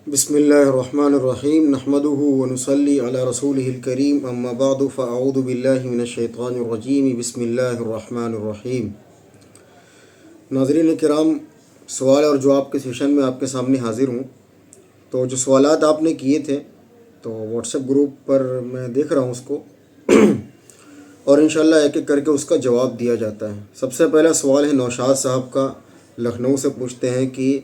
بسم اللہ الرحمن الرحیم نحمده ونصلی علی رسولہ الکریم اما بعد فاعوذ باللہ من الشیطان الرجیم بسم اللہ الرحمن الرحیم۔ ناظرین کرام، سوال اور جواب کے سیشن میں آپ کے سامنے حاضر ہوں۔ تو جو سوالات آپ نے کیے تھے تو واٹس ایپ گروپ پر میں دیکھ رہا ہوں اس کو اور انشاءاللہ ایک ایک کر کے اس کا جواب دیا جاتا ہے۔ سب سے پہلا سوال ہے نوشاد صاحب کا، لکھنؤ سے پوچھتے ہیں کہ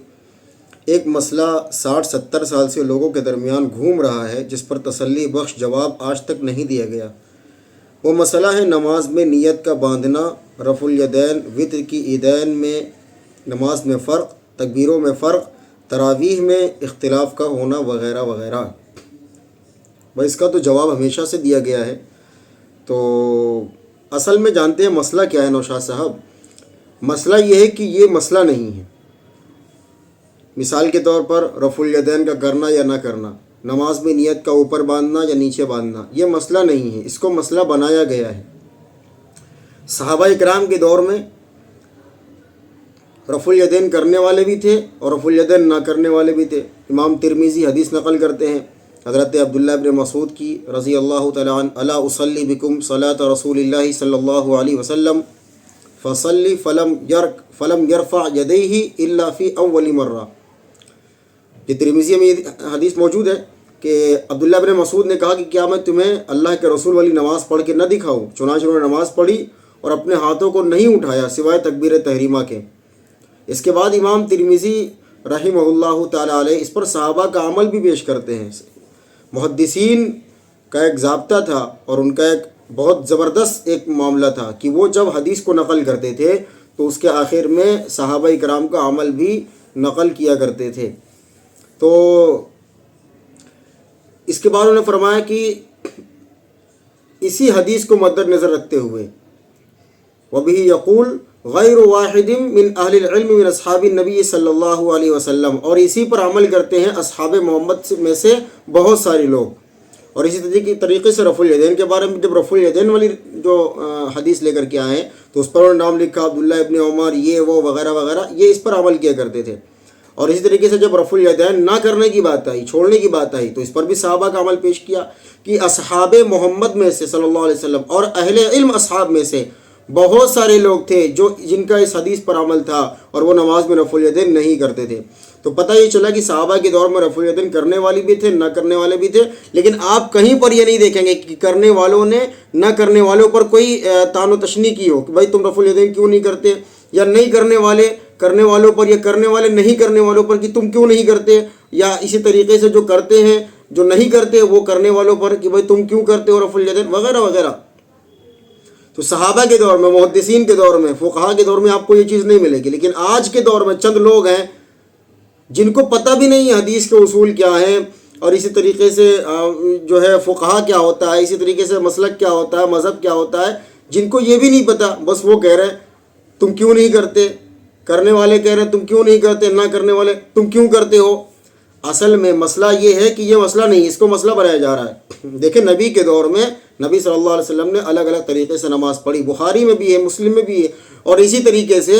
ایک مسئلہ 60-70 سال سے لوگوں کے درمیان گھوم رہا ہے جس پر تسلی بخش جواب آج تک نہیں دیا گیا۔ وہ مسئلہ ہے نماز میں نیت کا باندھنا، رفع الیدین، وتر کی عیدین میں نماز میں فرق، تکبیروں میں فرق، تراویح میں اختلاف کا ہونا وغیرہ وغیرہ۔ بھائی اس کا تو جواب ہمیشہ سے دیا گیا ہے۔ تو اصل میں جانتے ہیں مسئلہ کیا ہے نوشاد صاحب؟ مسئلہ یہ ہے کہ یہ مسئلہ نہیں ہے۔ مثال کے طور پر رفع الیدین کا کرنا یا نہ کرنا، نماز میں نیت کا اوپر باندھنا یا نیچے باندھنا، یہ مسئلہ نہیں ہے، اس کو مسئلہ بنایا گیا ہے۔ صحابہ اکرام کے دور میں رفع الیدین کرنے والے بھی تھے اور رفع الیدین نہ کرنے والے بھی تھے۔ امام ترمذی حدیث نقل کرتے ہیں حضرت عبداللہ ابن مسعود کی رضی اللہ تعالیٰ عنہ، الا اصلی بکم صلاۃ رسول اللہ صلی اللہ علیہ وسلم فصلی فلم یرفع یدیہ الا فی اول مرہ۔ یہ ترمذی میں حدیث موجود ہے کہ عبداللہ ابن مسعود نے کہا کہ کیا میں تمہیں اللہ کے رسول والی نماز پڑھ کے نہ دکھاؤں؟ چنانچہ انہوں نے نماز پڑھی اور اپنے ہاتھوں کو نہیں اٹھایا سوائے تکبیر تحریمہ کے۔ اس کے بعد امام ترمذی رحمہ اللہ تعالیٰ علیہ اس پر صحابہ کا عمل بھی پیش کرتے ہیں۔ محدثین کا ایک ضابطہ تھا اور ان کا ایک بہت زبردست ایک معاملہ تھا کہ وہ جب حدیث کو نقل کرتے تھے تو اس کے آخر میں صحابہ کرام کا عمل بھی نقل کیا کرتے تھے۔ تو اس کے بعد انہوں نے فرمایا کہ اسی حدیث کو مد نظر رکھتے ہوئے وَبِهِ يَقُولُ غَيْرُ وَاحِدٍ مِّنْ أَهْلِ الْعِلْمِ مِنْ أَصْحَابِ النَّبِيِّ صلی اللہ علیہ وسلم، اور اسی پر عمل کرتے ہیں اصحاب محمد میں سے بہت سارے لوگ۔ اور اسی طریقے سے رفع الیدین کے بارے میں جب رفع الیدین والی جو حدیث لے کر کے آئے تو اس پر انہوں نے نام لکھا عبداللہ ابن عمر، یہ وہ وغیرہ وغیرہ، یہ اس پر عمل کیا کرتے تھے۔ اور اسی طریقے سے جب رفع الیدین نہ کرنے کی بات آئی، چھوڑنے کی بات آئی، تو اس پر بھی صحابہ کا عمل پیش کیا کہ اصحاب محمد میں سے صلی اللہ علیہ وسلم اور اہل علم اصحاب میں سے بہت سارے لوگ تھے جن کا اس حدیث پر عمل تھا اور وہ نماز میں رفع الیدین نہیں کرتے تھے۔ تو پتہ یہ چلا کہ صحابہ کے دور میں رفع الیدین کرنے والے بھی تھے، نہ کرنے والے بھی تھے، لیکن آپ کہیں پر یہ نہیں دیکھیں گے کہ کرنے والوں نے نہ کرنے والوں پر کوئی طعن و تشنیع کی ہو کہ بھائی تم رفع الیدین کیوں نہیں کرتے، یا نہیں کرنے والے کرنے والوں پر یا کرنے والے نہیں کرنے والوں پر کہ تم کیوں نہیں کرتے، یا اسی طریقے سے جو کرتے ہیں جو نہیں کرتے وہ کرنے والوں پر کہ بھائی تم کیوں کرتے ہو رفع الیدین وغیرہ وغیرہ۔ تو صحابہ کے دور میں، محدثین کے دور میں، فقہاء کے دور میں آپ کو یہ چیز نہیں ملے گی، لیکن آج کے دور میں چند لوگ ہیں جن کو پتہ بھی نہیں حدیث کے اصول کیا ہیں، اور اسی طریقے سے جو ہے فقہاء کیا ہوتا ہے، اسی طریقے سے مسلک کیا ہوتا ہے، مذہب کیا ہوتا ہے، جن کو یہ بھی نہیں پتہ، بس وہ کہہ رہے ہیں تم کیوں نہیں کرتے، کرنے والے کہہ رہے ہیں تم کیوں نہیں کرتے، نہ کرنے والے تم کیوں کرتے ہو۔ اصل میں مسئلہ یہ ہے کہ یہ مسئلہ نہیں، اس کو مسئلہ بنایا جا رہا ہے۔ دیکھیں نبی کے دور میں نبی صلی اللہ علیہ وسلم نے الگ الگ طریقے سے نماز پڑھی، بخاری میں بھی ہے، مسلم میں بھی ہے، اور اسی طریقے سے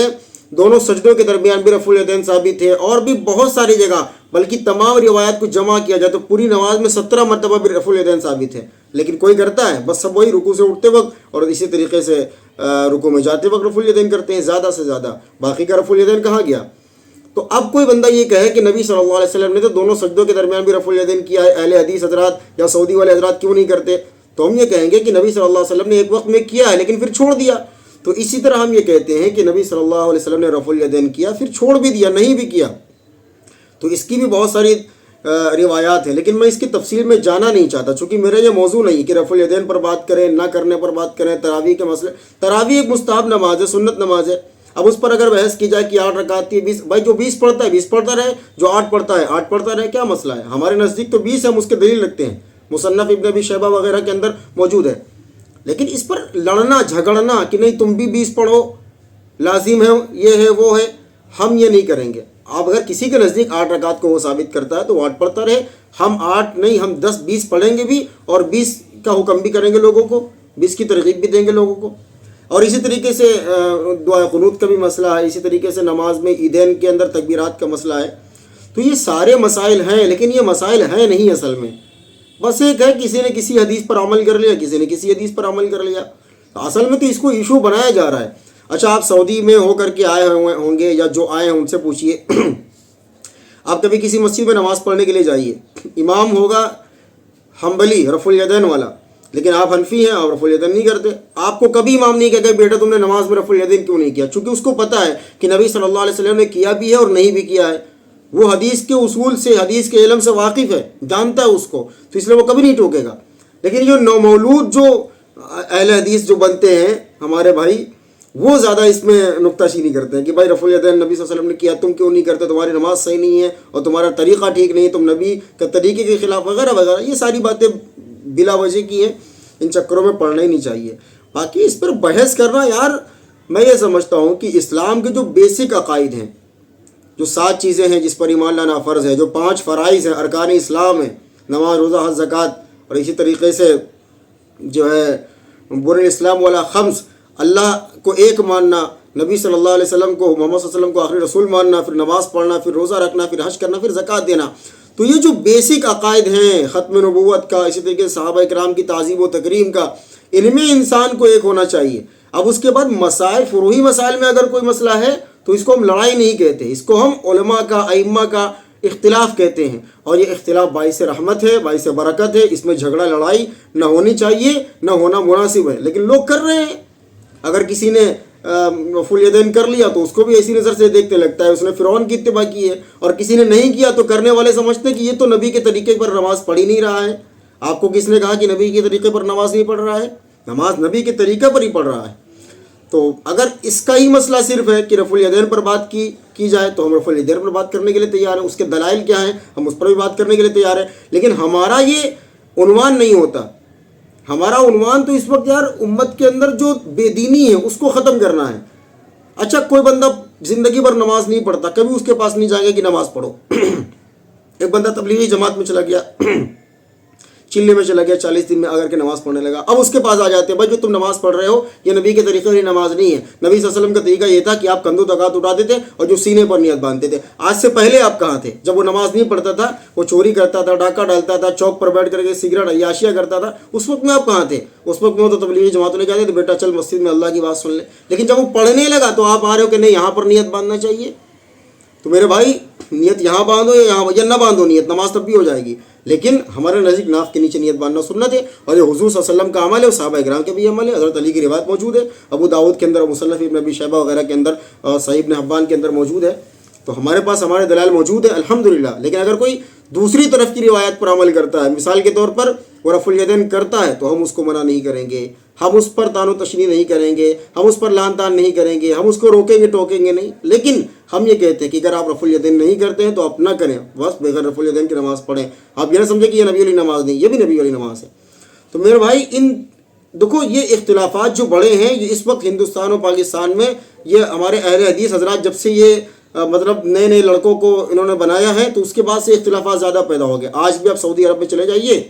دونوں سجدوں کے درمیان بھی رفع الیدین ثابت ہے، اور بھی بہت ساری جگہ، بلکہ تمام روایات کو جمع کیا جائے تو پوری نماز میں 17 مرتبہ بھی رفع الیدین ثابت ہے، لیکن کوئی کرتا ہے؟ بس سب وہی رکوع سے اٹھتے وقت اور اسی طریقے سے رکوع میں جاتے وقت رفع الیدین کرتے ہیں زیادہ سے زیادہ، باقی کا رفع الیدین کہاں گیا؟ تو اب کوئی بندہ یہ کہے کہ نبی صلی اللہ علیہ وسلم نے تو دونوں سجدوں کے درمیان بھی رفع الیدین کیا ہے، اہل حدیث حضرات یا سعودی والے حضرات کیوں نہیں کرتے؟ تو ہم یہ کہیں گے کہ نبی صلی اللہ علیہ وسلم نے ایک وقت میں کیا ہے لیکن پھر چھوڑ دیا۔ تو اسی طرح ہم یہ کہتے ہیں کہ نبی صلی اللہ علیہ وسلم نے رفع الیدین کیا پھر چھوڑ بھی دیا، نہیں بھی کیا۔ تو اس کی بھی بہت ساری روایات ہیں، لیکن میں اس کی تفصیل میں جانا نہیں چاہتا چونکہ میرا یہ موضوع نہیں کہ رفع الیدین پر بات کریں، نہ کرنے پر بات کریں، تراویح کے مسئلے۔ تراویح ایک مستحب نماز ہے، سنت نماز ہے۔ اب اس پر اگر بحث کی جائے کہ 8 رکعت کی 20، بھائی جو 20 پڑھتا ہے 20 پڑھتا رہے، جو 8 پڑھتا ہے 8 پڑھتا رہے، کیا مسئلہ ہے؟ ہمارے نزدیک تو 20 ہم اس کے دلیل رکھتے ہیں، مصنف ابن ابی شیبہ وغیرہ کے اندر موجود ہے، لیکن اس پر لڑنا جھگڑنا کہ نہیں تم بھی 20 پڑھو لازم ہے، یہ ہے وہ ہے، ہم یہ نہیں کریں گے۔ آپ اگر کسی کے نزدیک 8 رکعت کو وہ ثابت کرتا ہے تو وہ 8 پڑھتا رہے، ہم 8 نہیں ہم 10 20 پڑھیں گے بھی، اور 20 کا حکم بھی کریں گے لوگوں کو، 20 کی ترغیب بھی دیں گے لوگوں کو۔ اور اسی طریقے سے دعا قنوت کا بھی مسئلہ ہے، اسی طریقے سے نماز میں عیدین کے اندر تکبیرات کا مسئلہ ہے۔ تو یہ سارے مسائل ہیں، لیکن یہ مسائل ہیں نہیں اصل میں، بس ایک ہے کسی نے کسی حدیث پر عمل کر لیا، کسی نے کسی حدیث پر عمل کر لیا. اصل میں تو اس کو ایشو بنایا جا رہا ہے. اچھا آپ سعودی میں ہو کر کے آئے ہوئے ہوں گے، یا جو آئے ہیں ان سے پوچھیے آپ کبھی کسی مسجد میں نماز پڑھنے کے لیے جائیے، امام ہوگا حنبلی رفع الیدین والا، لیکن آپ حنفی ہیں اور رفع الیدین نہیں کرتے. آپ کو کبھی امام نہیں کہے کہ بیٹا تم نے نماز میں رفع الیدین کیوں نہیں کیا، چونکہ اس کو پتہ ہے کہ نبی صلی اللہ علیہ وسلم نے کیا بھی ہے اور نہیں بھی کیا ہے. وہ حدیث کے اصول سے، حدیث کے علم سے واقف ہے، جانتا ہے اس کو، تو اس لیے وہ کبھی نہیں ٹوکے گا. لیکن جو نومولود جو اہل حدیث جو بنتے ہیں ہمارے بھائی، وہ زیادہ اس میں نکتہ چینی کرتے ہیں کہ بھائی رفع الیدین نبی صلی اللہ علیہ وسلم نے کیا، تم کیوں نہیں کرتے، تمہاری نماز صحیح نہیں ہے اور تمہارا طریقہ ٹھیک نہیں ہے، تم نبی کا طریقے کے خلاف وغیرہ وغیرہ. یہ ساری باتیں بلا وجہ کی ہیں، ان چکروں میں پڑھنا ہی نہیں چاہیے. باقی اس پر بحث کرنا، یار میں یہ سمجھتا ہوں کہ اسلام کے جو بیسک عقائد ہیں، جو 7 چیزیں ہیں جس پر ایمان لانا فرض ہے، جو 5 فرائض ہیں، ارکان اسلام ہیں، نماز روزہ حج زکوٰۃ، اور اسی طریقے سے جو ہے بنی الاسلام والا خمس، اللہ کو ایک ماننا، نبی صلی اللہ علیہ وسلم کو، محمد صلی اللہ علیہ وسلم کو آخری رسول ماننا، پھر نماز پڑھنا، پھر روزہ رکھنا، پھر حج کرنا، پھر زکوٰۃ دینا. تو یہ جو بیسک عقائد ہیں ختم نبوت کا، اسی طریقے سے صحابہ کرام کی تعظیم و تکریم کا، ان میں انسان کو ایک ہونا چاہیے. اب اس کے بعد مسائل، فروعی مسائل میں اگر کوئی مسئلہ ہے تو اس کو ہم لڑائی نہیں کہتے، اس کو ہم علماء کا، ائمہ کا اختلاف کہتے ہیں. اور یہ اختلاف باعث رحمت ہے، باعث برکت ہے، اس میں جھگڑا لڑائی نہ ہونی چاہیے، نہ ہونا مناسب ہے. لیکن لوگ کر رہے ہیں. اگر کسی نے رفع الیدین کر لیا تو اس کو بھی ایسی نظر سے دیکھتے لگتا ہے اس نے فرعون کی اتباع کی ہے، اور کسی نے نہیں کیا تو کرنے والے سمجھتے ہیں کہ یہ تو نبی کے طریقے پر نماز پڑھ ہی نہیں رہا ہے. آپ کو کس نے کہا کہ نبی کے طریقے پر نماز نہیں پڑھ رہا ہے؟ نماز نبی کے طریقے پر ہی پڑھ رہا ہے. تو اگر اس کا ہی مسئلہ صرف ہے کہ رفع الیدین پر بات کی جائے تو ہم رفع الیدین پر بات کرنے کے لیے تیار ہیں، اس کے دلائل کیا ہیں ہم اس پر بھی بات کرنے کے لیے تیار ہیں. لیکن ہمارا یہ عنوان نہیں ہوتا. ہمارا عنوان تو اس وقت یار امت کے اندر جو بے دینی ہے اس کو ختم کرنا ہے. اچھا کوئی بندہ زندگی بھر نماز نہیں پڑھتا، کبھی اس کے پاس نہیں جائیں گے کہ نماز پڑھو. ایک بندہ تبلیغی جماعت میں چلا گیا، چلے میں چلا گیا، 40 دن میں اگر کے نماز پڑھنے لگا. اب اس کے پاس آ جاتے ہیں بھائی جو تم نماز پڑھ رہے ہو یہ نبی کے طریقے کی نماز نہیں ہے. نبی صلی اللہ علیہ وسلم کا طریقہ یہ تھا کہ آپ کندھوں تک ہاتھ اٹھاتے تھے اور جو سینے پر نیت باندھتے تھے. آج سے پہلے آپ کہاں تھے؟ جب وہ نماز نہیں پڑھتا تھا، وہ چوری کرتا تھا، ڈاکہ ڈالتا تھا، چوک پر بیٹھ کر کے سگریٹ عیاشیاں کرتا تھا، اس وقت میں آپ کہاں تھے؟ اس وقت میں تو تبلیغی جماعتوں نے کہتے تھے بیٹا چل مسجد میں اللہ کی بات سن لے. لیکن جب وہ پڑھنے لگا تو آپ آ رہے ہو کہ نہیں یہاں پر نیت باندھنا چاہیے. تو میرے بھائی نیت یہاں باندھو یا نہ باندھو نیت، نماز تب بھی ہو جائے گی. لیکن ہمارے نزدیک ناف کے نیچے نیت باندھنا سنت ہے، اور یہ حضور صلی اللہ علیہ وسلم کا عمل ہے، اور صحابہ کرام کے بھی عمل ہے. حضرت علی کی روایت موجود ہے ابو داؤد کے اندر، مصنف ابن ابی شیبہ وغیرہ کے اندر، صحیح ابن حبان کے اندر موجود ہے. تو ہمارے پاس ہمارے دلائل موجود ہے الحمدللہ. لیکن اگر کوئی دوسری طرف کی روایت پر عمل کرتا ہے، مثال کے طور پر وہ رفع الیدین کرتا ہے، تو ہم اس کو منع نہیں کریں گے، ہم اس پر تان و تشنیع نہیں کریں گے، ہم اس پر لان تان نہیں کریں گے، ہم اس کو روکیں گے ٹوکیں گے نہیں. لیکن ہم یہ کہتے ہیں کہ اگر آپ رفع الیدین نہیں کرتے ہیں تو آپ نہ کریں، بس بغیر رفع الیدین کی نماز پڑھیں. آپ یہ نہ سمجھیں کہ یہ نبی والی نماز نہیں، یہ بھی نبی والی نماز ہے. تو میرے بھائی دیکھو یہ اختلافات جو بڑے ہیں، یہ اس وقت ہندوستان اور پاکستان میں، یہ ہمارے اہل حدیث حضرات جب سے یہ مطلب نئے نئے لڑکوں کو انہوں نے بنایا ہے تو اس کے بعد سے اختلافات زیادہ پیدا ہو گئے. آج بھی آپ سعودی عرب میں چلے جائیے،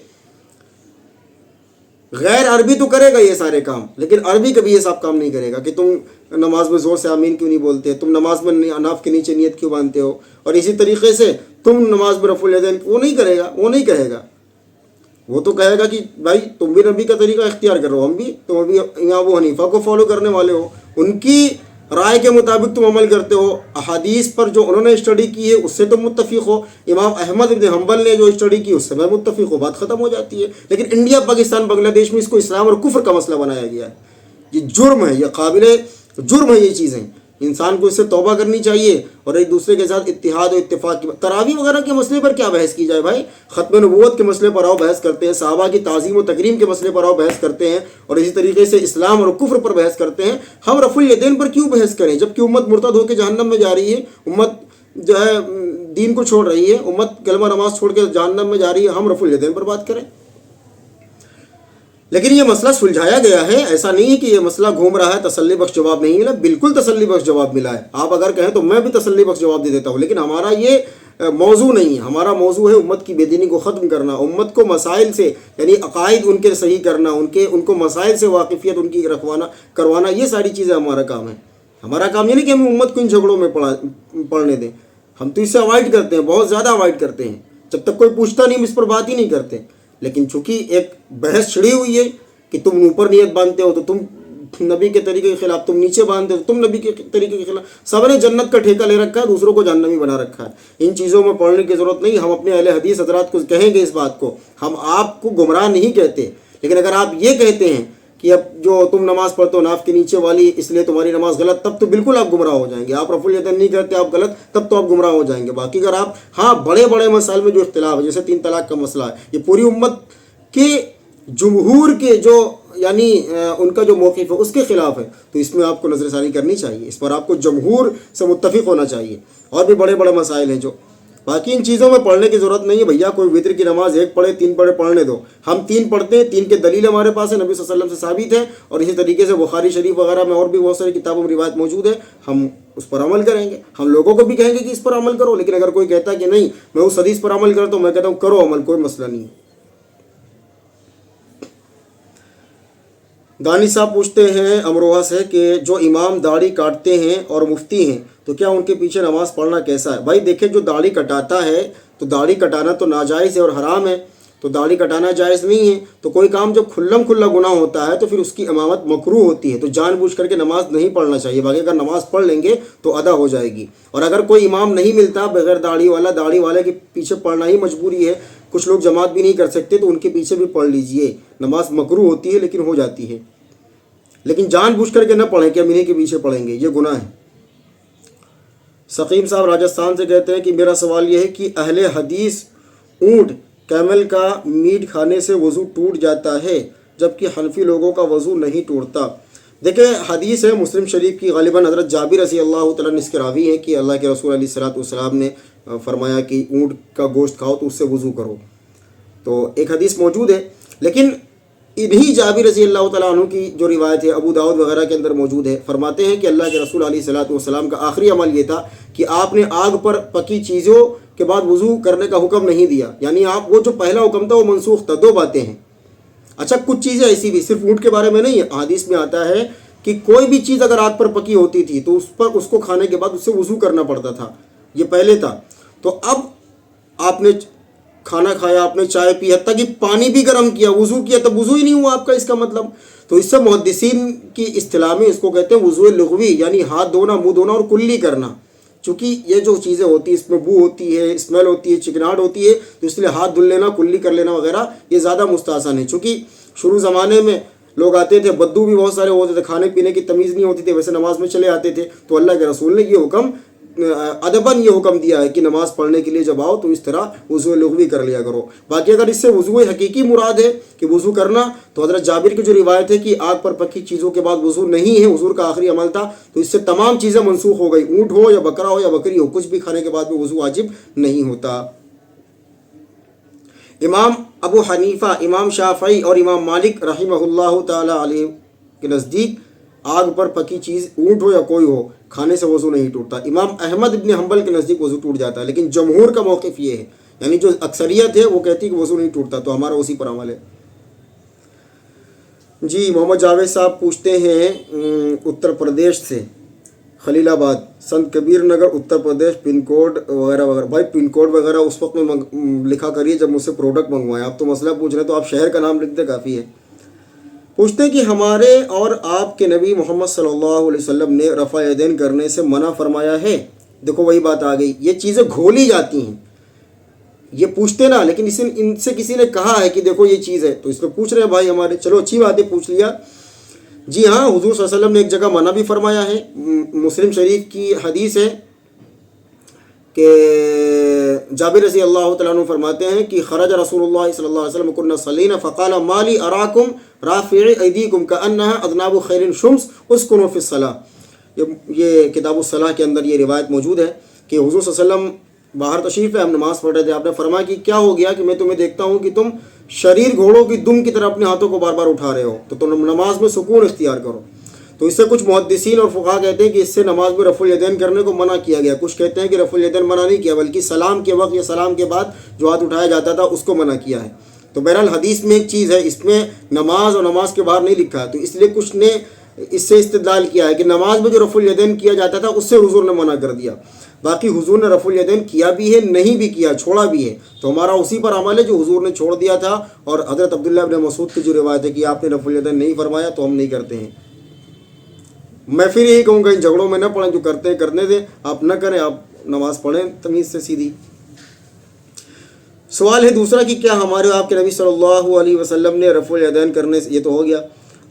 غیر عربی تو کرے گا یہ سارے کام، لیکن عربی کبھی یہ سب کام نہیں کرے گا کہ تم نماز میں زور سے آمین کیوں نہیں بولتے، تم نماز میں ناف کے نیچے نیت کیوں باندھتے ہو، اور اسی طریقے سے تم نماز میں رفع الیدین، وہ نہیں کرے گا، وہ نہیں کہے گا. وہ تو کہے گا کہ بھائی تم بھی نبی کا طریقہ اختیار کر رہے ہو، ہم بھی، تم ابھی امام ابو حنیفہ کو فالو کرنے والے ہو، ان کی رائے کے مطابق تم عمل کرتے ہو، احادیث پر جو انہوں نے اسٹڈی کی ہے اس سے تم متفق ہو، امام احمد بن حنبل نے جو اسٹڈی کی اس سے میں متفق ہو، بات ختم ہو جاتی ہے. لیکن انڈیا، پاکستان، بنگلہ دیش میں اس کو اسلام اور کفر کا مسئلہ بنایا گیا ہے. یہ جرم ہے، یہ قابل جرم ہے. یہ چیزیں انسان کو اس سے توبہ کرنی چاہیے اور ایک دوسرے کے ساتھ اتحاد و اتفاق کی. تراویح وغیرہ کے مسئلے پر کیا بحث کی جائے بھائی؟ ختم نبوت کے مسئلے پر آؤ بحث کرتے ہیں، صحابہ کی تعظیم و تکریم کے مسئلے پر آؤ بحث کرتے ہیں، اور اسی طریقے سے اسلام اور کفر پر بحث کرتے ہیں. ہم رفع الیدین پر کیوں بحث کریں جبکہ امت مرتد ہو کے جہنم میں جا رہی ہے، امت جو ہے دین کو چھوڑ رہی ہے، امت کلمہ نماز چھوڑ کے جہنم میں جا رہی ہے. ہم رفع الیدین پر بات کریں. لیکن یہ مسئلہ سلجھایا گیا ہے، ایسا نہیں ہے کہ یہ مسئلہ گھوم رہا ہے، تسلی بخش جواب نہیں ملا. بالکل تسلی بخش جواب ملا ہے. آپ اگر کہیں تو میں بھی تسلی بخش جواب دے دیتا ہوں، لیکن ہمارا یہ موضوع نہیں ہے. ہمارا موضوع ہے امت کی بے دینی کو ختم کرنا، امت کو مسائل سے، یعنی عقائد ان کے صحیح کرنا، ان کو مسائل سے واقفیت ان کی کروانا. یہ ساری چیزیں ہمارا کام ہے. ہمارا کام یہ نہیں کہ ہم امت کو ان جھگڑوں میں پڑھنے دیں. ہم تو اس سے اوائڈ کرتے ہیں، بہت زیادہ اوائڈ کرتے ہیں، جب تک کوئی پوچھتا نہیں ہم اس پر بات ہی نہیں کرتے. لیکن چونکہ ایک بحث چھڑی ہوئی ہے کہ تم اوپر نیت باندھتے ہو تو تم نبی کے طریقے کے خلاف، تم نیچے باندھتے ہو تو تم نبی کے طریقے کے خلاف. سب نے جنت کا ٹھیکہ لے رکھا ہے، دوسروں کو جہنمی بنا رکھا ہے. ان چیزوں میں پڑھنے کی ضرورت نہیں. ہم اپنے اہل حدیث حضرات کو کہیں گے اس بات کو، ہم آپ کو گمراہ نہیں کہتے. لیکن اگر آپ یہ کہتے ہیں کہ اب جو تم نماز پڑھتے ہو ناف کے نیچے والی اس لیے تمہاری نماز غلط، تب تو بالکل آپ گمراہ ہو جائیں گے. آپ رفع الیدین نہیں کرتے آپ غلط، تب تو آپ گمراہ ہو جائیں گے. باقی اگر آپ ہاں بڑے بڑے مسائل میں جو اختلاف ہے، جیسے 3 طلاق کا مسئلہ ہے، یہ پوری امت کے جمہور کے جو یعنی ان کا جو موقف ہے اس کے خلاف ہے، تو اس میں آپ کو نظر ثانی کرنی چاہیے، اس پر آپ کو جمہور سے متفق ہونا چاہیے. اور بھی بڑے بڑے مسائل ہیں جو، باقی ان چیزوں میں پڑھنے کی ضرورت نہیں ہے. بھیا کوئی وتر کی نماز 1 پڑھے 3 پڑھے پڑھنے دو. ہم 3 پڑھتے ہیں، 3 کے دلیل ہمارے پاس ہے، نبی صلی اللہ علیہ وسلم سے ثابت ہے. اور اسی طریقے سے بخاری شریف وغیرہ میں اور بھی بہت ساری کتابوں میں روایت موجود ہے، ہم اس پر عمل کریں گے. ہم لوگوں کو بھی کہیں گے کہ اس پر عمل کرو. لیکن اگر کوئی کہتا ہے کہ نہیں میں اس حدیث پر عمل کرتا ہوں، میں کہتا ہوں کرو عمل، کوئی مسئلہ نہیں ہے. دانش صاحب پوچھتے ہیں امروہہ سے کہ جو امام داڑھی کاٹتے ہیں اور مفتی ہیں تو کیا ان کے پیچھے نماز پڑھنا کیسا ہے؟ بھائی دیکھیں، جو داڑھی کٹاتا ہے تو داڑھی کٹانا تو ناجائز ہے اور حرام ہے، تو داڑھی کٹانا جائز نہیں ہے. تو کوئی کام جب کھلم کھلا گناہ ہوتا ہے تو پھر اس کی امامت مکروہ ہوتی ہے، تو جان بوجھ کر کے نماز نہیں پڑھنا چاہیے. باقی اگر نماز پڑھ لیں گے تو ادا ہو جائے گی. اور اگر کوئی امام نہیں ملتا بغیر داڑھی والا، داڑھی والے کے پیچھے پڑھنا ہی مجبوری ہے، کچھ لوگ جماعت بھی نہیں کر سکتے تو ان کے پیچھے بھی پڑھ لیجئے. نماز مکروہ ہوتی ہے لیکن ہو جاتی ہے. لیکن جان بوجھ کر کے نہ پڑھیں کہ ہم انہیں کے پیچھے پڑھیں گے، یہ گناہ ہے. سقیم صاحب راجستھان سے کہتے ہیں کہ میرا سوال یہ ہے کہ اہل حدیث اونٹ کیمل کا میٹ کھانے سے وضو ٹوٹ جاتا ہے جبکہ حنفی لوگوں کا وضو نہیں ٹوٹتا. دیکھیں حدیث ہے مسلم شریف کی، غالباً حضرت جابر رضی اللہ تعالیٰ نے اس کے راوی ہیں کہ اللہ کے رسول علیہ الصلوۃ والسلام نے فرمایا کہ اونٹ کا گوشت کھاؤ تو اس سے وضو کرو. تو ایک حدیث موجود ہے، لیکن انہی جابر رضی اللہ تعالیٰ عنہ کی جو روایت ہے ابو داؤد وغیرہ کے اندر موجود ہے، فرماتے ہیں کہ اللہ کے رسول علیہ الصلوۃ والسلام کا آخری عمل یہ تھا کہ آپ نے آگ پر پکی چیزوں کے بعد وضو کرنے کا حکم نہیں دیا. یعنی آپ وہ جو پہلا حکم تھا وہ منسوخ تھا. 2 باتیں ہیں. اچھا کچھ چیزیں ایسی بھی، صرف اونٹ کے بارے میں نہیں ہے، حدیث میں آتا ہے کہ کوئی بھی چیز اگر آگ پر پکی ہوتی تھی تو اس کو کھانے کے بعد اس سے وضو کرنا پڑتا تھا. یہ پہلے تھا. تو اب آپ نے کھانا کھایا، آپ نے چائے پی، حتیٰ کہ پانی بھی گرم کیا، وضو کیا، تب وضو ہی نہیں ہوا آپ کا. اس کا مطلب تو اس سے محدثین کی اصطلاح میں اس کو کہتے ہیں وضو لغوی، یعنی ہاتھ دھونا، منہ دھونا اور کلی کرنا. چونکہ یہ جو چیزیں ہوتی ہیں اس میں بو ہوتی ہے، اسمیل ہوتی ہے، چکناہٹ ہوتی ہے، تو اس لیے ہاتھ دھل لینا، کلی کر لینا وغیرہ یہ زیادہ مستحسن ہے. چونکہ شروع زمانے میں لوگ آتے تھے، بدو بھی بہت سارے ہوتے تھے، کھانے پینے کی تمیز نہیں ہوتی تھی، ویسے نماز میں چلے آتے تھے. تو اللہ کے رسول نے یہ حکم ادباً یہ حکم دیا ہے کہ نماز پڑھنے کے لیے جب آؤ تو اس طرح وضو لغوی کر لیا کرو. باقی اگر اس سے وضو حقیقی مراد ہے کہ وضو کرنا، تو حضرت جابر کی جو روایت ہے کہ آگ پر پکی چیزوں کے بعد وضو نہیں ہے، حضور کا آخری عمل تھا، تو اس سے تمام چیزیں منسوخ ہو گئی. اونٹ ہو یا بکرا ہو یا بکری ہو، کچھ بھی کھانے کے بعد بھی وضو واجب نہیں ہوتا. امام ابو حنیفہ، امام شافعی اور امام مالک رحمہ اللہ تعالی علیہ کے نزدیک آگ پر پکی چیز اونٹ ہو یا کوئی ہو، کھانے سے وضو نہیں ٹوٹتا. امام احمد ابن حنبل کے نزدیک وضو ٹوٹ جاتا ہے، لیکن جمہور کا موقف یہ ہے، یعنی جو اکثریت ہے وہ کہتی ہے کہ وضو نہیں ٹوٹتا، تو ہمارا اسی پر عمل ہے. جی محمد جاوید صاحب پوچھتے ہیں اتر پردیش سے، خلیل آباد، سنت کبیر نگر اتر پردیش، پن کوڈ وغیرہ وغیرہ. بھائی پن کوڈ وغیرہ اس وقت میں لکھا کریے جب مجھ سے پروڈکٹ منگوائیں. آپ تو مسئلہ پوچھ رہے ہیں تو آپ شہر کا نام لکھ دیں کافی ہے. پوچھتے ہیں کہ ہمارے اور آپ کے نبی محمد صلی اللہ علیہ وسلم نے رفع یدین کرنے سے منع فرمایا ہے. دیکھو وہی بات آ گئی، یہ چیزیں گھولی جاتی ہیں. یہ پوچھتے نا، لیکن ان سے کسی نے کہا ہے کہ دیکھو یہ چیز ہے، تو اس میں پوچھ رہے ہیں بھائی ہمارے. چلو اچھی بات ہے، پوچھ لیا. جی ہاں، حضور صلی اللہ علیہ وسلم نے ایک جگہ منع بھی فرمایا ہے. مسلم شریف کی حدیث ہے کہ جابر رضی اللہ تعالیٰ عنہ فرماتے ہیں کہ خرج رسول اللہ صلی اللہ علیہ وسلم كنا صلينا فقال ما لي اراكم رافعي ايديكم كانها اذناب خير شمس اسكنوا في الصلاه. یہ کتاب الصلاح کے اندر یہ روایت موجود ہے کہ حضور صلی اللہ علیہ وسلم باہر تشریف ہے، ہم نماز پڑھ رہے تھے. آپ نے فرمایا کہ کیا ہو گیا کہ میں تمہیں دیکھتا ہوں کہ تم شریر گھوڑوں کی دم کی طرح اپنے ہاتھوں کو بار بار اٹھا رہے ہو، تو تم نماز میں سکون اختیار کرو. تو اس سے کچھ محدثین اور فقہا کہتے ہیں کہ اس سے نماز میں رفع الیدین کرنے کو منع کیا گیا. کچھ کہتے ہیں کہ رفع الیدین منع نہیں کیا، بلکہ سلام کے وقت یا سلام کے بعد جو ہاتھ اٹھایا جاتا تھا اس کو منع کیا ہے. تو بہرحال حدیث میں ایک چیز ہے، اس میں نماز اور نماز کے باہر نہیں لکھا ہے، تو اس لیے کچھ نے اس سے استدلال کیا ہے کہ نماز میں جو رفع الیدین کیا جاتا تھا اس سے حضور نے منع کر دیا، باقی حضور نے رفع الیدین کیا بھی ہے، نہیں بھی کیا، چھوڑا بھی ہے، تو ہمارا اسی پر عمل ہے جو حضور نے چھوڑ دیا تھا۔ اور حضرت عبداللہ ابن مسعود کی جو روایت ہے کہ آپ نے رفع الیدین نہیں فرمایا تو ہم نہیں کرتے ہیں۔ میں پھر یہی کہوں گا ان جھگڑوں میں نہ پڑیں، جو کرتے ہیں کرنے دیں، آپ نہ کریں، آپ نماز پڑھیں تمیز سے سیدھی۔ سوال ہے دوسرا کہ کیا ہمارے آپ کے نبی صلی اللہ علیہ وسلم نے رفع الیدین کرنے سے، یہ تو ہو گیا،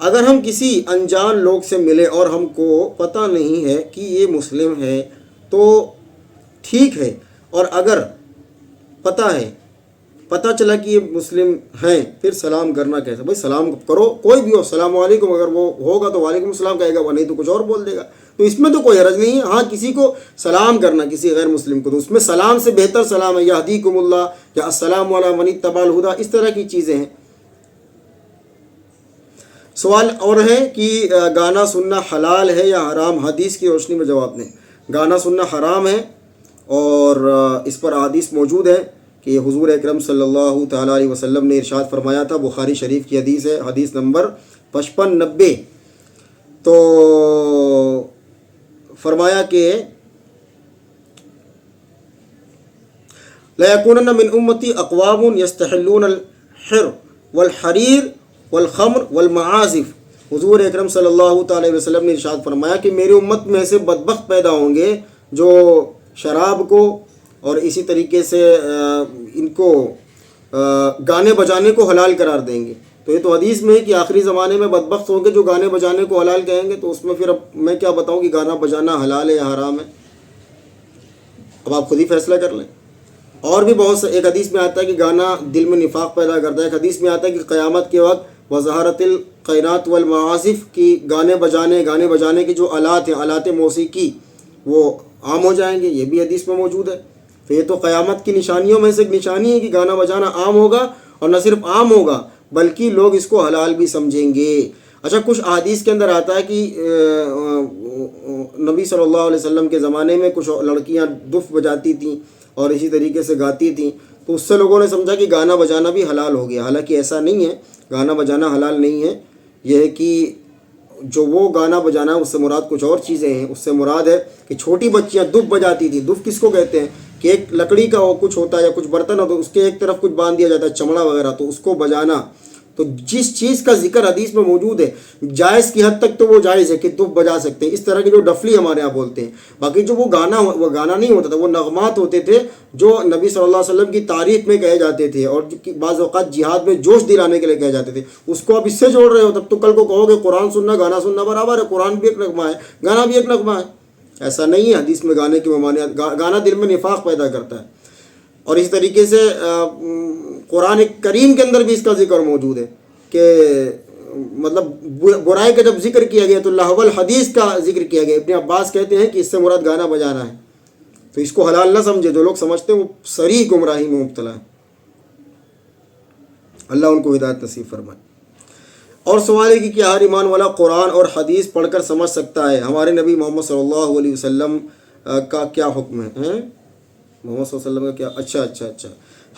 اگر ہم کسی انجان لوگ سے ملے اور ہم کو پتہ نہیں ہے کہ یہ مسلم ہے تو ٹھیک ہے، اور اگر پتہ چلا کہ یہ مسلم ہیں، پھر سلام کرنا کیسا؟ بھائی سلام کرو، کوئی بھی ہو، السلام علیکم، اگر وہ ہوگا تو وعلیکم السلام کہے گا، وہ نہیں تو کچھ اور بول دے گا، تو اس میں تو کوئی حرج نہیں ہے۔ ہاں کسی کو سلام کرنا، کسی غیر مسلم کو، تو اس میں سلام سے بہتر سلام ہے یہدیکم اللہ یا السلام علی من اتبع الہدی، اس طرح کی چیزیں ہیں۔ سوال اور ہے کہ گانا سننا حلال ہے یا حرام؟ حدیث کی روشنی میں جواب دیں۔ گانا سننا حرام ہے، اور اس پر حدیث موجود ہے کہ حضور اکرم صلی اللہ تعالیٰ علیہ وسلم نے ارشاد فرمایا تھا، بخاری شریف کی حدیث ہے، حدیث نمبر 5590، تو فرمایا کہ لَيَكُونَنَّ مِنْ أُمَّتِي أَقْوَامٌ يَسْتَحِلُّونَ الْحِرَّ وَالْحَرِيرَ وَالْخَمْرَ وَالْمَعَازِفَ۔ حضور اکرم صلی اللہ تعالیٰ علیہ وسلم نے ارشاد فرمایا کہ میری امت میں ایسے بدبخت پیدا ہوں گے جو شراب کو اور اسی طریقے سے ان کو گانے بجانے کو حلال قرار دیں گے۔ تو یہ تو حدیث میں ہے کہ آخری زمانے میں بدبخت ہوں گے جو گانے بجانے کو حلال کہیں گے، تو اس میں پھر اب میں کیا بتاؤں کہ گانا بجانا حلال ہے یا حرام ہے، اب آپ خود ہی فیصلہ کر لیں۔ اور بھی بہت سے، ایک حدیث میں آتا ہے کہ گانا دل میں نفاق پیدا کرتا ہے، ایک حدیث میں آتا ہے کہ قیامت کے وقت وظہرت القینات والمعازف کی گانے بجانے کے جو آلات ہیں، آلات موسیقی، وہ عام ہو جائیں گے، یہ بھی حدیث میں موجود ہے۔ تو یہ تو قیامت کی نشانیوں میں سے ایک نشانی ہے کہ گانا بجانا عام ہوگا، اور نہ صرف عام ہوگا بلکہ لوگ اس کو حلال بھی سمجھیں گے۔ اچھا، کچھ احادیث کے اندر آتا ہے کہ نبی صلی اللہ علیہ وسلم کے زمانے میں کچھ لڑکیاں دف بجاتی تھیں اور اسی طریقے سے گاتی تھیں، تو اس سے لوگوں نے سمجھا کہ گانا بجانا بھی حلال ہو گیا، حالانکہ ایسا نہیں ہے، گانا بجانا حلال نہیں ہے۔ یہ ہے کہ جو وہ گانا بجانا ہے اس سے مراد کچھ اور چیزیں ہیں، اس سے مراد ہے کہ چھوٹی بچیاں دف بجاتی تھیں۔ دف کس کو کہتے ہیں کہ ایک لکڑی کا وہ کچھ ہوتا ہے یا کچھ برتن ہو تو اس کے ایک طرف کچھ باندھ دیا جاتا ہے، چمڑا وغیرہ، تو اس کو بجانا۔ تو جس چیز کا ذکر حدیث میں موجود ہے، جائز کی حد تک تو وہ جائز ہے کہ دف بجا سکتے ہیں، اس طرح کے جو ڈفلی ہمارے ہاں بولتے ہیں۔ باقی جو وہ گانا نہیں ہوتا تھا، وہ نغمات ہوتے تھے جو نبی صلی اللہ علیہ وسلم کی تعریف میں کہے جاتے تھے، اور بعض اوقات جہاد میں جوش دلانے کے لیے کہے جاتے تھے۔ اس کو آپ اس سے جوڑ رہے ہو، تب تو کل کو کہو گے قرآن سننا گانا سننا برابر ہے، قرآن بھی ایک نغمہ ہے، گانا بھی ایک نغمہ ہے۔ ایسا نہیں ہے، حدیث میں گانے کی ممانعت، گانا دل میں نفاق پیدا کرتا ہے۔ اور اس طریقے سے قرآن کریم کے اندر بھی اس کا ذکر موجود ہے کہ مطلب برائی کا جب ذکر کیا گیا تو لہو الحدیث کا ذکر کیا گیا۔ ابن عباس کہتے ہیں کہ اس سے مراد گانا بجانا ہے، تو اس کو حلال نہ سمجھے، جو لوگ سمجھتے ہیں وہ صریح گمراہی میں مبتلا ہے۔ اللہ ان کو ہدایت نصیب فرمائے۔ اور سوال ہے کہ کیا ہر ایمان والا قرآن اور حدیث پڑھ کر سمجھ سکتا ہے؟ ہمارے نبی محمد صلی اللہ علیہ وسلم کا کیا حکم ہے؟ محمد صلی اللہ علیہ وسلم کا کیا؟ اچھا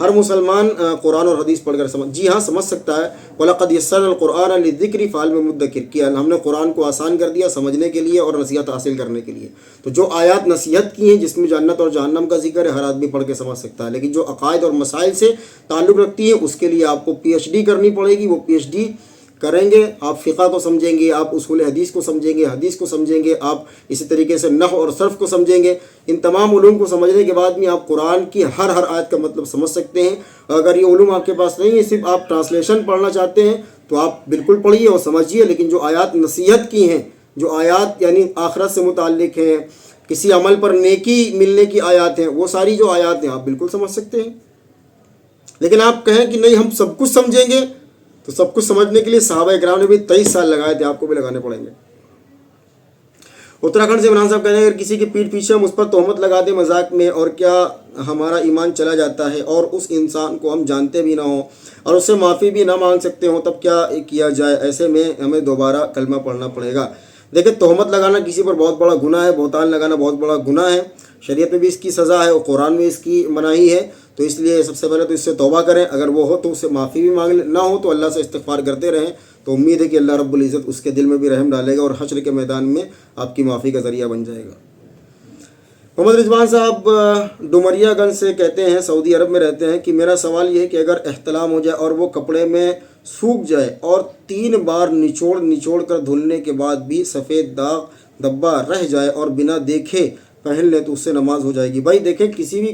ہر مسلمان قرآن اور حدیث پڑھ کر جی ہاں سمجھ سکتا ہے۔ وَلَقَدْ يَسَّرْنَا الْقُرْآنَ لِلذِّكْرِ فَهَلْ مِن مُدَّكِرٍ، کہ ہم نے قرآن کو آسان کر دیا سمجھنے کے لیے اور نصیحت حاصل کرنے کے لیے۔ تو جو آیات نصیحت کی ہیں جس میں جنت اور جہنم کا ذکر ہے، ہر آدمی پڑھ کے سمجھ سکتا ہے، لیکن جو عقائد اور مسائل سے تعلق رکھتی ہیں اس کے لیے آپ کو پی ایچ ڈی کرنی پڑے گی۔ وہ پی ایچ ڈی کریں گے، آپ فقہ کو سمجھیں گے، آپ اصول حدیث کو سمجھیں گے، حدیث کو سمجھیں گے، آپ اسی طریقے سے نحو اور صرف کو سمجھیں گے۔ ان تمام علوم کو سمجھنے کے بعد میں آپ قرآن کی ہر آیت کا مطلب سمجھ سکتے ہیں۔ اگر یہ علوم آپ کے پاس نہیں ہے، صرف آپ ٹرانسلیشن پڑھنا چاہتے ہیں تو آپ بالکل پڑھیے اور سمجھیے، لیکن جو آیات نصیحت کی ہیں، جو آیات یعنی آخرت سے متعلق ہیں، کسی عمل پر نیکی ملنے کی آیات ہیں، وہ ساری جو آیات ہیں آپ بالکل سمجھ سکتے ہیں۔ لیکن آپ کہیں کہ نہیں ہم سب کچھ سمجھیں گے، تو سب کچھ سمجھنے کے لیے صحابہ اکرام نے بھی 23 سال لگائے تھے، آپ کو بھی لگانے پڑیں گے۔ اتراکھنڈ سے عمران صاحب کہتے ہیں اگر کسی کی پیٹھ پیچھے ہم اس پر تہمت لگا دیں مذاق میں، اور کیا ہمارا ایمان چلا جاتا ہے اور اس انسان کو ہم جانتے بھی نہ ہوں اور اس سے معافی بھی نہ مانگ سکتے ہوں، تب کیا کیا جائے؟ ایسے میں ہمیں دوبارہ کلمہ پڑھنا پڑے گا۔ دیکھیں، تہمت لگانا کسی پر بہت بڑا گناہ ہے، بہتان لگانا بہت بڑا گناہ ہے، شریعت میں بھی اس کی سزا ہے اور قرآن میں اس کی مناہی ہے۔ تو اس لیے سب سے پہلے تو اس سے توبہ کریں، اگر وہ ہو تو اس سے معافی بھی مانگ لیں، نہ ہو تو اللہ سے استغفار کرتے رہیں، تو امید ہے کہ اللہ رب العزت اس کے دل میں بھی رحم ڈالے گا اور حشر کے میدان میں آپ کی معافی کا ذریعہ بن جائے گا۔ محمد رضوان صاحب ڈومریا گنج سے کہتے ہیں، سعودی عرب میں رہتے ہیں، کہ میرا سوال یہ ہے کہ اگر احتلام ہو جائے اور وہ کپڑے میں سوکھ جائے اور 3 بار نچوڑ کر دھلنے کے بعد بھی سفید داغ دھبا رہ جائے اور بنا دیکھے پہن لیں تو اس سے نماز ہو جائے گی؟ بھائی دیکھیں،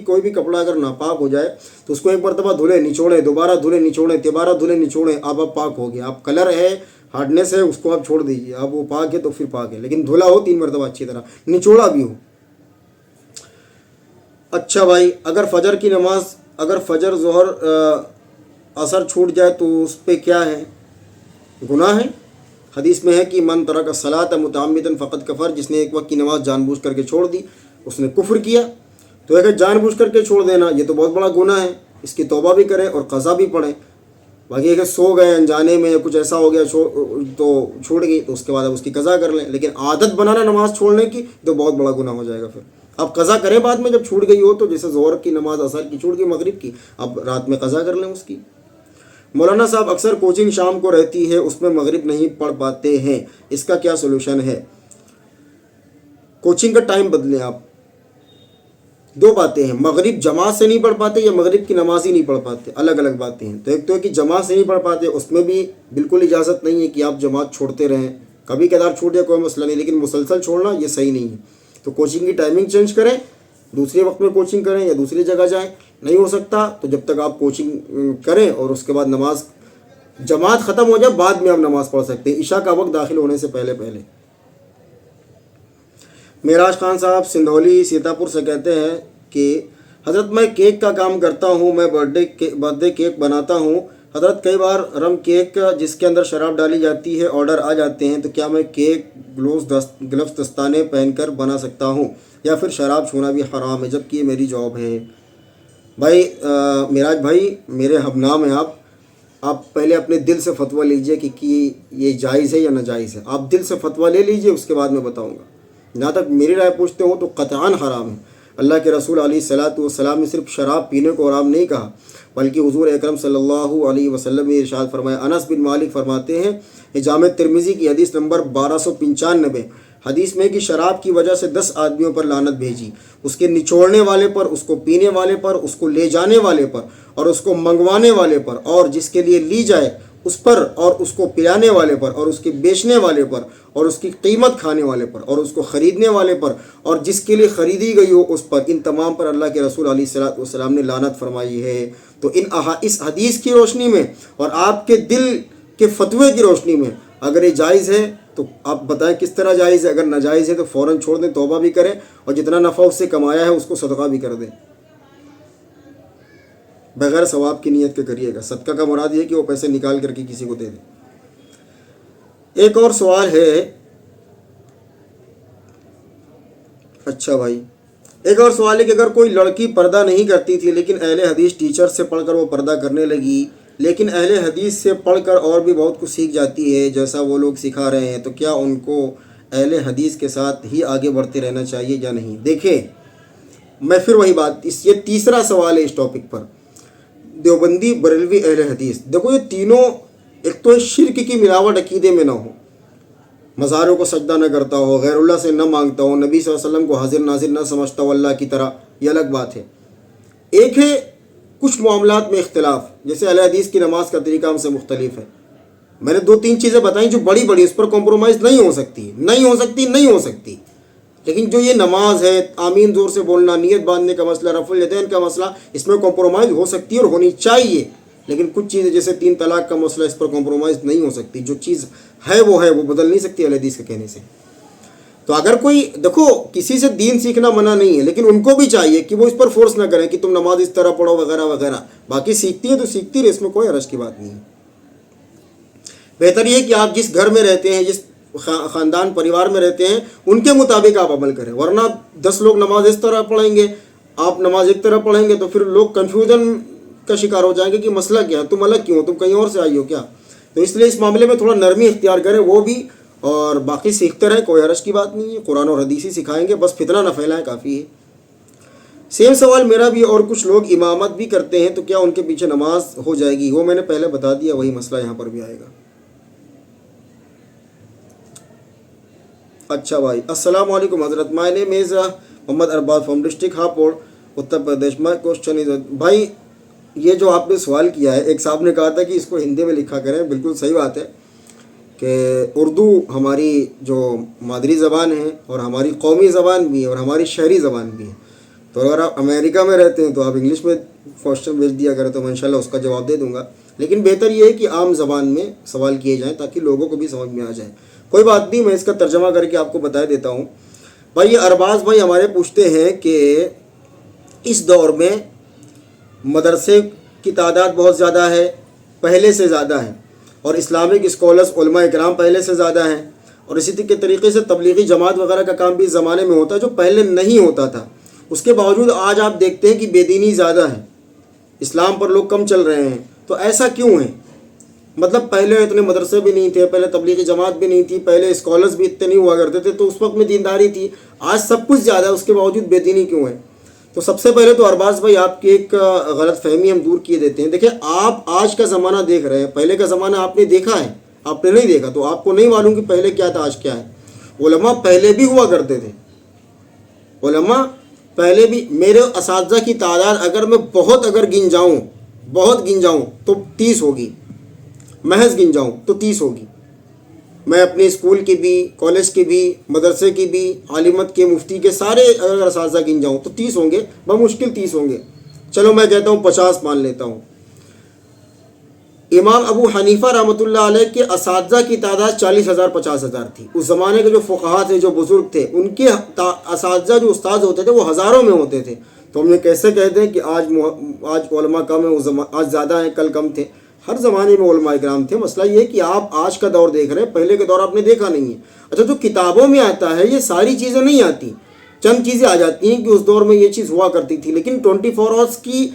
کوئی بھی کپڑا اگر ناپاک ہو جائے تو اس کو ایک مرتبہ دھلے نچوڑیں، دوبارہ دھلے نچوڑیں، تیبارہ دھلے نچوڑیں، اب پاک ہو گیا۔ اب کلر ہے، ہارڈنیس ہے، اس کو آپ چھوڑ دیجیے، اب وہ پاک ہے تو پھر پاک ہے، لیکن دھلا ہو 3 مرتبہ اچھی طرح، نچوڑا بھی ہو۔ اچھا بھائی، اگر فجر ظہر اثر چھوٹ جائے تو اس پہ کیا ہے؟ گناہ ہے؟ حدیث میں ہے کہ من ترک الصلاۃ متعمدا فقد کفر، جس نے ایک وقت کی نماز جان بوجھ کر کے چھوڑ دی اس نے کفر کیا۔ تو اگر جان بوجھ کر کے چھوڑ دینا یہ تو بہت بڑا گناہ ہے، اس کی توبہ بھی کریں اور قضا بھی پڑھیں۔ باقی اگر سو گئے انجانے میں یا کچھ ایسا ہو گیا تو چھوڑ گئی تو اس کے بعد اب اس کی قضا کر لیں، لیکن عادت بنانا نماز چھوڑنے کی تو بہت بڑا گناہ ہو جائے گا۔ پھر اب قضا کریں بعد میں جب چھوٹ گئی ہو، تو جیسے ظہر کی نماز عصر کی چھوٹ گئی، مغرب کی، اب رات میں قضا کر لیں اس کی۔ مولانا صاحب اکثر کوچنگ شام کو رہتی ہے، اس میں مغرب نہیں پڑھ پاتے ہیں، اس کا کیا سولوشن ہے؟ کوچنگ کا ٹائم بدلیں آپ۔ 2 باتیں ہیں، مغرب جماعت سے نہیں پڑھ پاتے یا مغرب کی نماز ہی نہیں پڑھ پاتے، الگ الگ باتیں ہیں۔ تو ایک تو ہے کہ جماعت سے نہیں پڑھ پاتے، اس میں بھی بالکل اجازت نہیں ہے کہ آپ جماعت چھوڑتے رہیں، کبھی کبھار چھوٹ جائے کوئی مسئلہ نہیں، لیکن مسلسل چھوڑنا یہ صحیح نہیں ہے۔ تو کوچنگ کی ٹائمنگ چینج کریں، دوسرے وقت میں کوچنگ کریں یا دوسری جگہ جائیں۔ نہیں ہو سکتا تو جب تک آپ کوچنگ کریں اور اس کے بعد نماز جماعت ختم ہو جائے بعد میں آپ نماز پڑھ سکتے ہیں، عشاء کا وقت داخل ہونے سے پہلے۔ معراج خان صاحب سندھولی سیتاپور سے کہتے ہیں کہ حضرت میں کیک کا کام کرتا ہوں، میں برتھ ڈے کیک بناتا ہوں حضرت، کئی بار رم کیک جس کے اندر شراب ڈالی جاتی ہے آرڈر آ جاتے ہیں، تو کیا میں کیک گلوز دستانے پہن کر بنا سکتا ہوں یا پھر شراب چھونا بھی حرام ہے جبکہ یہ میری جاب ہے؟ بھائی معراج بھائی، میرے ہم نام ہیں آپ پہلے اپنے دل سے فتویٰ لیجئے کہ یہ جائز ہے یا ناجائز ہے۔ آپ دل سے فتویٰ لے لیجئے، اس کے بعد میں بتاؤں گا۔ جہاں تک میری رائے پوچھتے ہوں تو قطعاً حرام ہے۔ اللہ کے رسول علیہ الصلاۃ والسلام نے صرف شراب پینے کو حرام نہیں کہا، بلکہ حضور اکرم صلی اللہ علیہ وسلم نے ارشاد فرمایا۔ انس بن مالک فرماتے ہیں، یہ جامع ترمذی کی حدیث نمبر 1295، حدیث میں کہ شراب کی وجہ سے 10 آدمیوں پر لعنت بھیجی، اس کے نچوڑنے والے پر، اس کو پینے والے پر، اس کو لے جانے والے پر اور اس کو منگوانے والے پر، اور جس کے لیے لی جائے اس پر، اور اس کو پلانے والے پر، اور اس کے بیچنے والے پر، اور اس کی قیمت کھانے والے پر، اور اس کو خریدنے والے پر، اور جس کے لیے خریدی گئی ہو اس پر، ان تمام پر اللہ کے رسول علیہ الصلوۃ والسلام نے لعنت فرمائی ہے۔ تو اس حدیث کی روشنی میں اور آپ کے دل کے فتوے کی روشنی میں اگر یہ جائز ہے تو آپ بتائیں کس طرح جائز ہے؟ اگر ناجائز ہے تو فوراً چھوڑ دیں، توبہ بھی کریں اور جتنا نفع اس سے کمایا ہے اس کو صدقہ بھی کر دیں، بغیر ثواب کی نیت کے کریے گا۔ صدقہ کا مراد یہ ہے کہ وہ پیسے نکال کر کے کسی کو دے دیں۔ ایک اور سوال ہے، اچھا بھائی، ایک اور سوال ہے کہ اگر کوئی لڑکی پردہ نہیں کرتی تھی لیکن اہل حدیث ٹیچر سے پڑھ کر وہ پردہ کرنے لگی، لیکن اہل حدیث سے پڑھ کر اور بھی بہت کچھ سیکھ جاتی ہے جیسا وہ لوگ سکھا رہے ہیں، تو کیا ان کو اہل حدیث کے ساتھ ہی آگے بڑھتے رہنا چاہیے یا نہیں؟ دیکھیں، میں پھر وہی بات، یہ تیسرا سوال ہے اس ٹاپک پر، دیوبندی، بریلوی، اہل حدیث۔ دیکھو یہ تینوں، ایک تو شرک کی ملاوٹ عقیدے میں نہ ہو، مزاروں کو سجدہ نہ کرتا ہو، غیر اللہ سے نہ مانگتا ہو، نبی صلی اللہ علیہ وسلم کو حاضر ناظر نہ سمجھتا ہو اللہ کی طرح، یہ الگ بات ہے۔ ایک ہے کچھ معاملات میں اختلاف، جیسے اہل حدیث کی نماز کا طریقہ ہم سے مختلف ہے۔ میں نے 2-3 چیزیں بتائیں جو بڑی اس پر کمپرومائز نہیں ہو سکتی، لیکن جو یہ نماز ہے، آمین زور سے بولنا، نیت باندھنے کا مسئلہ، رفع الیدین کا مسئلہ، اس میں کمپرومائز ہو سکتی ہے اور ہونی چاہیے، لیکن کچھ چیزیں جیسے 3 طلاق کا مسئلہ، اس پر کمپرومائز نہیں ہو سکتی۔ جو چیز ہے وہ بدل نہیں سکتی اہل حدیث کے کہنے سے۔ تو اگر کوئی، دیکھو کسی سے دین سیکھنا منع نہیں ہے، لیکن ان کو بھی چاہیے کہ وہ اس پر فورس نہ کریں کہ تم نماز اس طرح پڑھو وغیرہ وغیرہ، باقی سیکھتی ہے تو سیکھتی رہے، اس میں کوئی حرج کی بات نہیں ہے۔ بہتر یہ کہ آپ جس گھر میں رہتے ہیں، جس خاندان پریوار میں رہتے ہیں، ان کے مطابق آپ عمل کریں، ورنہ 10 لوگ نماز اس طرح پڑھیں گے، آپ نماز ایک طرح پڑھیں گے تو پھر لوگ کنفیوژن کا شکار ہو جائیں گے کہ مسئلہ کیا ہے، تم الگ کیوں ہو، تم کہیں اور سے آئی ہو کیا؟ تو اس لیے اس معاملے میں تھوڑا نرمی اختیار کریں وہ بھی، اور باقی سیکھتے رہیں، کوئی حرج کی بات نہیں ہے، قرآن اور حدیث ہی سکھائیں گے، بس فتنہ نہ پھیلائیں، کافی ہے۔ سیم سوال میرا بھی، اور کچھ لوگ امامت بھی کرتے ہیں تو کیا ان کے پیچھے نماز ہو جائے گی؟ وہ میں نے پہلے بتا دیا، وہی مسئلہ یہاں پر بھی آئے گا۔ اچھا بھائی، السلام علیکم حضرت، مائی نیم از محمد Arbaaz from district Hapur, Uttar Pradesh. My question is, بھائی یہ جو آپ نے سوال کیا ہے، ایک صاحب نے کہا تھا کہ اس کو ہندی میں لکھا کریں، بالکل صحیح بات ہے کہ اردو ہماری جو مادری زبان ہے اور ہماری قومی زبان بھی ہے اور ہماری شہری زبان بھی ہے، تو اگر آپ امریکہ میں رہتے ہیں تو آپ انگلش میں کوشچن بھیج دیا کریں تو میں انشاءاللہ اس کا جواب دے دوں گا، لیکن بہتر یہ ہے کہ عام زبان میں سوال کیے جائیں تاکہ لوگوں کو بھی سمجھ میں آ جائے۔ کوئی بات نہیں، میں اس کا ترجمہ کر کے آپ کو بتا دیتا ہوں۔ بھائی یہ ارباز بھائی ہمارے پوچھتے ہیں کہ اس دور میں مدرسے کی تعداد بہت زیادہ ہے، پہلے سے زیادہ ہے، اور اسلامک اسکالرس علماء اکرام پہلے سے زیادہ ہیں، اور اسی طریقے سے تبلیغی جماعت وغیرہ کا کام بھی اس زمانے میں ہوتا ہے جو پہلے نہیں ہوتا تھا۔ اس کے باوجود آج آپ دیکھتے ہیں کہ بے دینی زیادہ ہے، اسلام پر لوگ کم چل رہے ہیں، تو ایسا کیوں ہے؟ مطلب پہلے اتنے مدرسے بھی نہیں تھے، پہلے تبلیغی جماعت بھی نہیں تھی، پہلے اسکالرس بھی اتنے نہیں ہوا کرتے تھے، تو اس وقت میں دینداری تھی۔ آج سب کچھ زیادہ ہے، اس کے باوجود بے دینی کیوں ہے؟ تو سب سے پہلے تو ارباز بھائی آپ کی ایک غلط فہمی ہم دور کیے دیتے ہیں۔ دیکھیں آپ آج کا زمانہ دیکھ رہے ہیں، پہلے کا زمانہ آپ نے دیکھا ہے؟ آپ نے نہیں دیکھا تو آپ کو نہیں معلوم کہ پہلے کیا تھا آج کیا ہے۔ علماء پہلے بھی ہوا کرتے تھے، علماء پہلے بھی، میرے اساتذہ کی تعداد اگر میں بہت گن جاؤں تو 30 ہوگی، محض گن جاؤں تو 30 ہوگی۔ میں اپنے اسکول کی بھی، کالج کی بھی، مدرسے کی بھی، عالمت کے، مفتی کے، سارے اگر اساتذہ گن جاؤں تو 30 ہوں گے، بمشکل 30 ہوں گے۔ چلو میں کہتا ہوں 50 مان لیتا ہوں۔ امام ابو حنیفہ رحمۃ اللہ علیہ کے اساتذہ کی تعداد 40,000 50,000 تھی۔ اس زمانے کے جو فقہا تھے، جو بزرگ تھے، ان کے اساتذہ جو استاد ہوتے تھے وہ ہزاروں میں ہوتے تھے۔ تو ہم یہ کیسے کہتے ہیں کہ آج علماء کم ہیں، آج زیادہ ہیں، کل کم تھے؟ ہر زمانے میں علماء اکرام تھے۔ مسئلہ یہ ہے کہ آپ آج کا دور دیکھ رہے ہیں، پہلے کا دور آپ نے دیکھا نہیں ہے۔ اچھا جو کتابوں میں آتا ہے یہ ساری چیزیں نہیں آتی، چند چیزیں آ جاتی ہیں کہ اس دور میں یہ چیز ہوا کرتی تھی، لیکن 24 آورس کی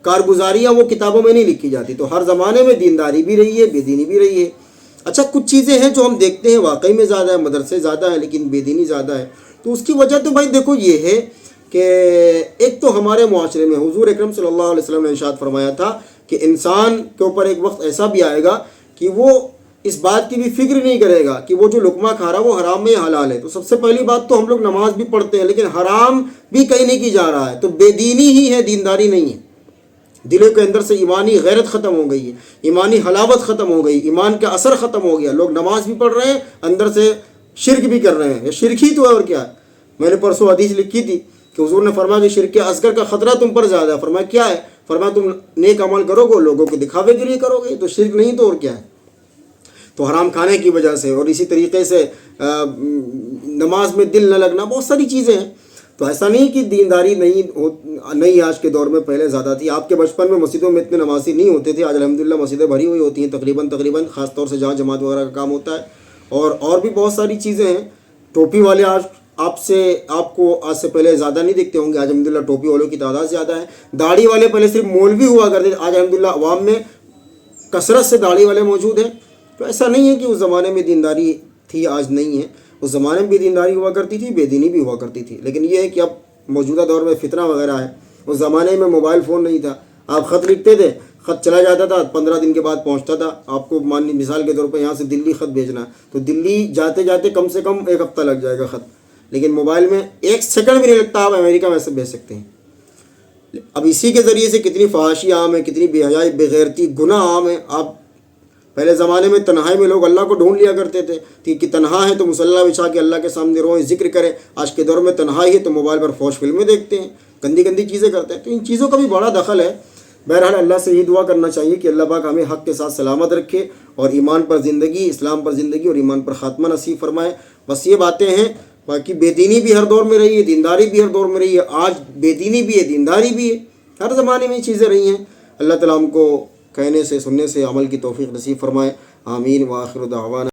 کارگزاریاں وہ کتابوں میں نہیں لکھی جاتی۔ تو ہر زمانے میں دینداری بھی رہی ہے، بے دینی بھی رہی ہے۔ اچھا کچھ چیزیں ہیں جو ہم دیکھتے ہیں واقعی میں زیادہ ہے، مدرسے زیادہ ہیں لیکن بے دینی زیادہ ہے، تو اس کی وجہ تو بھائی دیکھو یہ ہے کہ ایک تو ہمارے معاشرے میں حضور اکرم صلی اللہ علیہ وسلم نے ارشاد فرمایا تھا کہ انسان کے اوپر ایک وقت ایسا بھی آئے گا کہ وہ اس بات کی بھی فکر نہیں کرے گا کہ وہ جو لقمہ کھا رہا ہے وہ حرام میں یا حلال ہے۔ تو سب سے پہلی بات تو ہم لوگ نماز بھی پڑھتے ہیں لیکن حرام بھی کہیں نہیں کی جا رہا ہے، تو بے دینی ہی ہے، دینداری نہیں ہے۔ دلوں کے اندر سے ایمانی غیرت ختم ہو گئی ہے، ایمانی حلاوت ختم ہو گئی، ایمان کا اثر ختم ہو گیا۔ لوگ نماز بھی پڑھ رہے ہیں، اندر سے شرک بھی کر رہے ہیں۔ یہ شرک ہی تو ہے اور کیا ہے؟ میں نے پرسوں حدیث لکھی تھی کہ حضور نے فرمایا کہ شرک اصغر کا خطرہ تم پر زیادہ ہے۔ فرمایا کیا ہے؟ فرمایا تم نیک عمل کرو گے لوگوں کے دکھاوے کے لیے کرو گے، تو شرک نہیں تو اور کیا ہے؟ تو حرام کھانے کی وجہ سے، اور اسی طریقے سے نماز میں دل نہ لگنا، بہت ساری چیزیں ہیں۔ تو ایسا نہیں کہ دینداری نہیں آج کے دور میں، پہلے زیادہ تھی۔ آپ کے بچپن میں مسجدوں میں اتنے نمازی نہیں ہوتے تھے، آج الحمدللہ مسجدیں بھری ہوئی ہوتی ہیں تقریباً خاص طور سے جہاں جماعت وغیرہ کا کام ہوتا ہے، اور بھی بہت ساری چیزیں ہیں۔ ٹوپی والے آج آپ کو آج سے پہلے زیادہ نہیں دیکھتے ہوں گے، آج الحمدللہ ٹوپی والوں کی تعداد زیادہ ہے۔ داڑھی والے پہلے صرف مولوی ہوا کرتے تھے، آج الحمدللہ عوام میں کثرت سے داڑھی والے موجود ہیں۔ تو ایسا نہیں ہے کہ اس زمانے میں دینداری تھی آج نہیں ہے، اس زمانے میں بھی دینداری ہوا کرتی تھی، بے دینی بھی ہوا کرتی تھی، لیکن یہ ہے کہ اب موجودہ دور میں فتنہ وغیرہ ہے۔ اس زمانے میں موبائل فون نہیں تھا، آپ خط لکھتے تھے، خط چلا جاتا تھا، 15 دن کے بعد پہنچتا تھا۔ آپ کو مثال کے طور پر یہاں سے دلی خط بھیجنا ہے تو دلی جاتے جاتے کم سے کم 1 ہفتہ لگ جائے گا خط، لیکن موبائل میں 1 سیکنڈ بھی نہیں لگتا، آپ امریکہ میں سے بھیج سکتے ہیں۔ اب اسی کے ذریعے سے کتنی فحاشی عام ہے، کتنی بے حیائی، بے غیرتی، گناہ عام ہے۔ آپ پہلے زمانے میں تنہائی میں لوگ اللہ کو ڈھونڈ لیا کرتے تھے کہ تنہا ہے تو مصلی بچھا کے اللہ کے سامنے روئیں، ذکر کریں۔ آج کے دور میں تنہائی ہے تو موبائل پر فوش فلمیں دیکھتے ہیں، گندی چیزیں کرتے ہیں۔ تو ان چیزوں کا بھی بڑا دخل ہے۔ بہرحال اللہ سے یہ دعا کرنا چاہیے کہ اللہ پاک ہمیں حق کے ساتھ سلامت رکھے اور ایمان پر زندگی، اسلام پر زندگی اور ایمان پر خاتمہ نصیب فرمائے۔ بس یہ باتیں ہیں، باقی بے دینی بھی ہر دور میں رہی ہے، دینداری بھی ہر دور میں رہی ہے۔ آج بے دینی بھی ہے، دینداری بھی ہے، ہر زمانے میں یہ چیزیں رہی ہیں۔ اللہ تعالیٰ ہم کو کہنے سے، سننے سے عمل کی توفیق نصیب فرمائے۔ آمین وآخر دعوانا